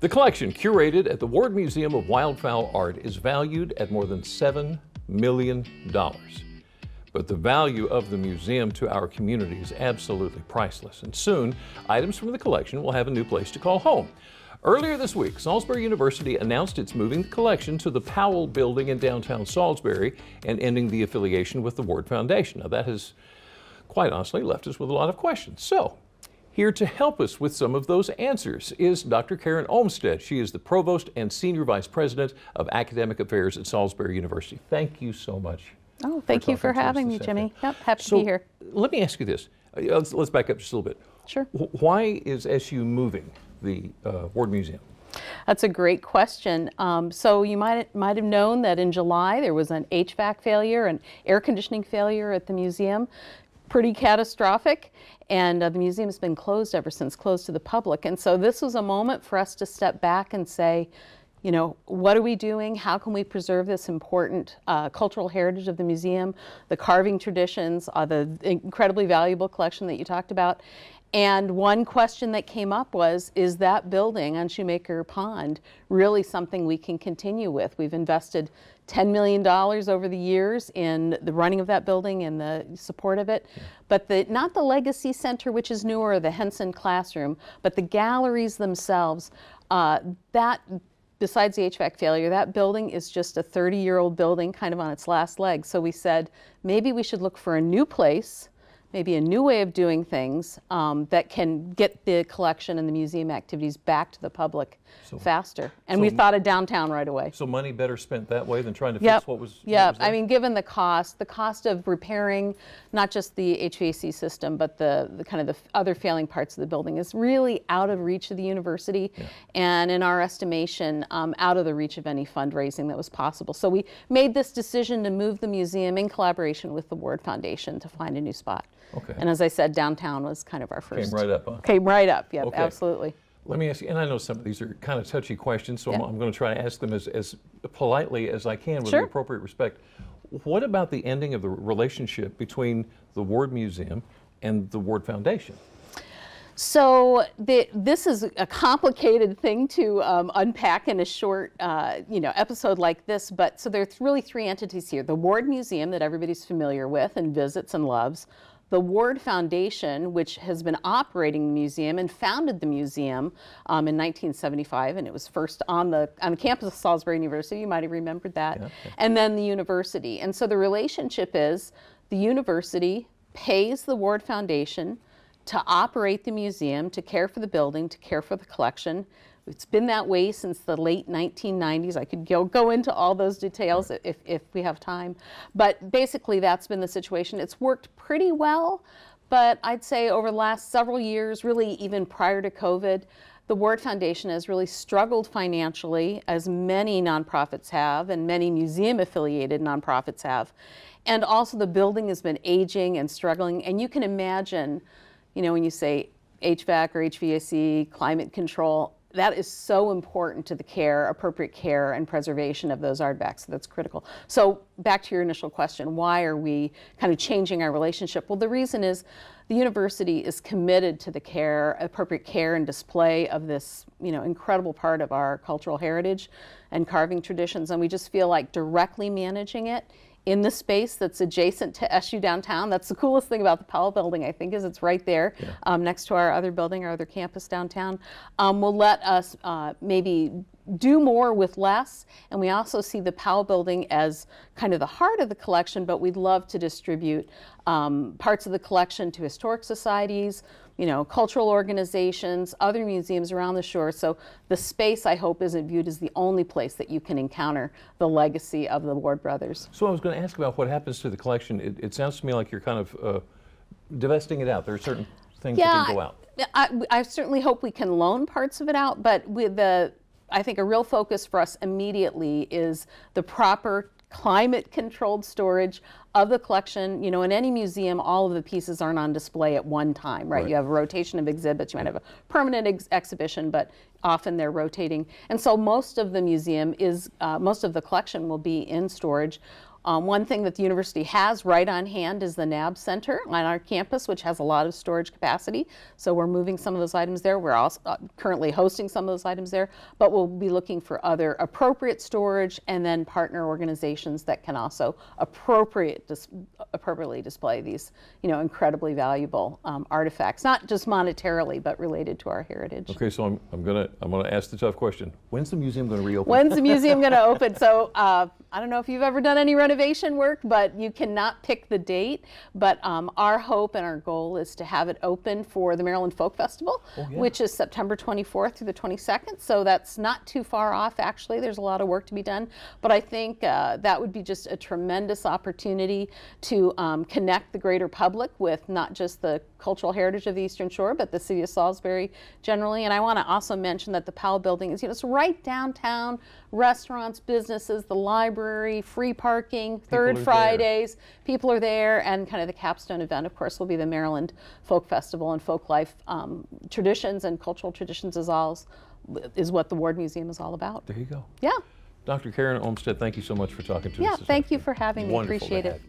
The collection, curated at the Ward Museum of Wildfowl Art, is valued at more than $7 million. But the value of the museum to our community is absolutely priceless. And soon, items from the collection will have a new place to call home. Earlier this week, Salisbury University announced it's moving the collection to the Powell Building in downtown Salisbury and ending the affiliation with the Ward Foundation. Now, that has, quite honestly, left us with a lot of questions. So, here to help us with some of those answers is Dr. Karen Olmsted. She is the Provost and Senior Vice President of Academic Affairs at Salisbury University. Thank you so much. Oh, thank you for having me, Jimmy. Yep, happy to be here. Let me ask you this. Let's back up just a little bit. Sure. Why is SU moving the Ward Museum? That's a great question. So you might have known that in July there was an HVAC failure, an air conditioning failure at the museum. Pretty catastrophic, and the museum has been closed ever since, closed to the public. And so this was a moment for us to step back and say, you know, what are we doing? How can we preserve this important cultural heritage of the museum, the carving traditions, the incredibly valuable collection that you talked about? And one question that came up was, is that building on Shoemaker Pond really something we can continue with? We've invested $10 million over the years in the running of that building and the support of it. But not the Legacy Center, which is newer, or the Henson Classroom, but the galleries themselves, besides the HVAC failure, that building is just a 30-year-old building kind of on its last leg. So we said, maybe we should look for a new place, maybe a new way of doing things that can get the collection and the museum activities back to the public faster. And we thought of downtown right away. So money better spent that way than trying to fix what was I mean, given the cost of repairing not just the HVAC system, but the kind of the other failing parts of the building is really out of reach of the university, and in our estimation, out of the reach of any fundraising that was possible. So we made this decision to move the museum in collaboration with the Ward Foundation to find a new spot. Okay. And as I said, downtown was kind of our first. Came right up, huh? Came right up, yep, absolutely. Let me ask you, and I know some of these are kind of touchy questions, so I'm going to try to ask them as politely as I can with the appropriate respect. What about the ending of the relationship between the Ward Museum and the Ward Foundation? So this is a complicated thing to unpack in a short episode like this, but so there's really three entities here. The Ward Museum that everybody's familiar with and visits and loves. The Ward Foundation, which has been operating the museum and founded the museum in 1975, and it was first on the campus of Salisbury University. You might have remembered that. And then the university. And so the relationship is the university pays the Ward Foundation to operate the museum, to care for the building, to care for the collection. It's been that way since the late 1990s. I could go into all those details if we have time. But basically, that's been the situation. It's worked pretty well, but I'd say over the last several years, really even prior to COVID, the Ward Foundation has really struggled financially, as many nonprofits have, and many museum-affiliated nonprofits have. And also the building has been aging and struggling. And you can imagine, you know, when you say HVAC or HVAC, climate control, that is so important to the care, appropriate care and preservation of those artifacts. So that's critical. So back to your initial question, why are we kind of changing our relationship? Well, the reason is the university is committed to the care, appropriate care and display of this, you know, incredible part of our cultural heritage and carving traditions, and we just feel like directly managing it in the space that's adjacent to SU downtown. That's the coolest thing about the Powell building, I think, is it's right there next to our other building, our other campus downtown. Will let us maybe do more with less, and we also see the Powell building as kind of the heart of the collection, but we'd love to distribute parts of the collection to historic societies, you know, cultural organizations, other museums around the shore. So the space, I hope, isn't viewed as the only place that you can encounter the legacy of the Ward brothers. So I was going to ask about what happens to the collection. It sounds to me like you're kind of divesting it out. There are certain things that can go out. I certainly hope we can loan parts of it out, but with I think a real focus for us immediately is the proper climate-controlled storage of the collection. You know, in any museum, all of the pieces aren't on display at one time, right? You have a rotation of exhibits. You might have a permanent exhibition, but often they're rotating. And so most of the museum is, most of the collection will be in storage. One thing that the university has right on hand is the NAB Center on our campus, which has a lot of storage capacity. So we're moving some of those items there. We're also currently hosting some of those items there, but we'll be looking for other appropriate storage and then partner organizations that can also appropriately display these, incredibly valuable artifacts, not just monetarily, but related to our heritage. Okay, so I'm gonna ask the tough question. When's the museum going to reopen? When's the museum going to open? So I don't know if you've ever done any renovation work, but you cannot pick the date. But our hope and our goal is to have it open for the Maryland Folk Festival, which is September 24th through the 22nd. So that's not too far off, actually. There's a lot of work to be done. But I think that would be just a tremendous opportunity to connect the greater public with not just the cultural heritage of the Eastern Shore, but the city of Salisbury generally. And I want to also mention that the Powell Building is, it's right downtown, restaurants, businesses, the library, free parking, Third Fridays, people are there, and kind of the capstone event, of course, will be the Maryland Folk Festival, and folk life traditions and cultural traditions is what the Ward Museum is all about. There you go. Yeah. Dr. Karen Olmsted, thank you so much for talking to us. Yeah, thank you for having me. Appreciate it.